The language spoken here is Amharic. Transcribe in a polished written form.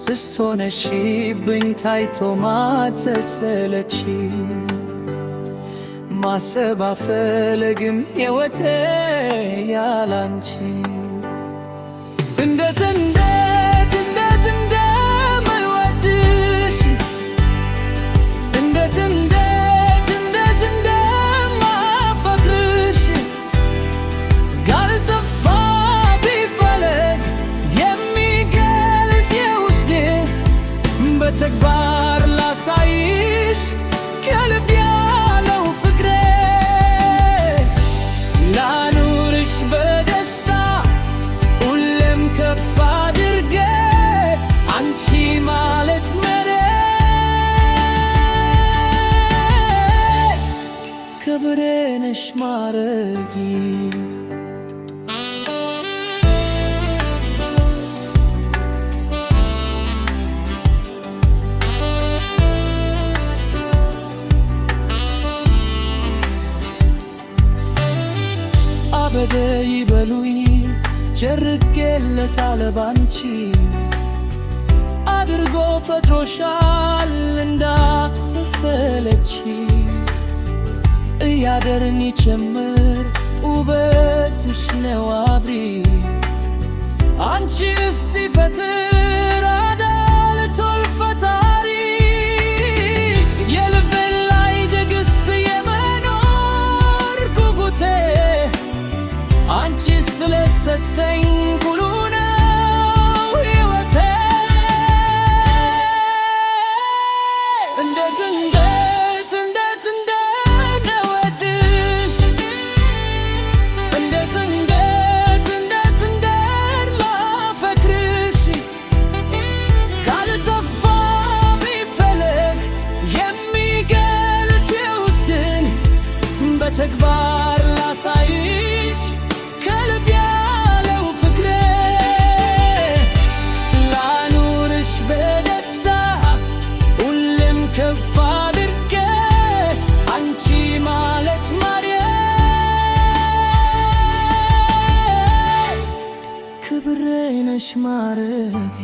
ስስሆነሽብኝ ታይቶ ማትሰለቺ ማሰብ አልፈልግም ሕይወቴ ያላንቺ እንዴት እንደምወድሽ እንዴት እንደማፈቅርሽ ካልጠፋ ቢፈለግ የሚገልጽ የውስጤን በተግባር ላሳይሽ ከልብ ያለው ፍቅሬ ላኑርሽ በደስታ ሁሌም ከፍ አድርጌ አንቺ ማለት መሬ ክብሬ ነሽ ማረጊ አበደ ይበሉኝ ቸርጌለታል ባንቺ አድርጎ ፈጥሮሻል እንዳትሰለቺ እያደርን ይጨምር ውበትሽ ነው አብሪ አንቺን ሲፈጥር አዳልቶል ፈጣሪ የልቤን ላይ ድግስ የመኖር ጉጉቴ አንቺ ስለሰጠኝ ኩሉ ነው ሕይወቴ እንዴት እንደምወድሽ እንዴት እንደማፈቅርሽ ካልጠፋ ቢፈለግ የሚገልጽ የውስጤን በተግባር ላሳይሽ ከልብ ያለው ፍቅሬ ላኑርሽ በደስታ ሁሌም ከፍ አድርጌ አንቺ ማለት ማርዬ ክብሬ ነሽ ማረጌ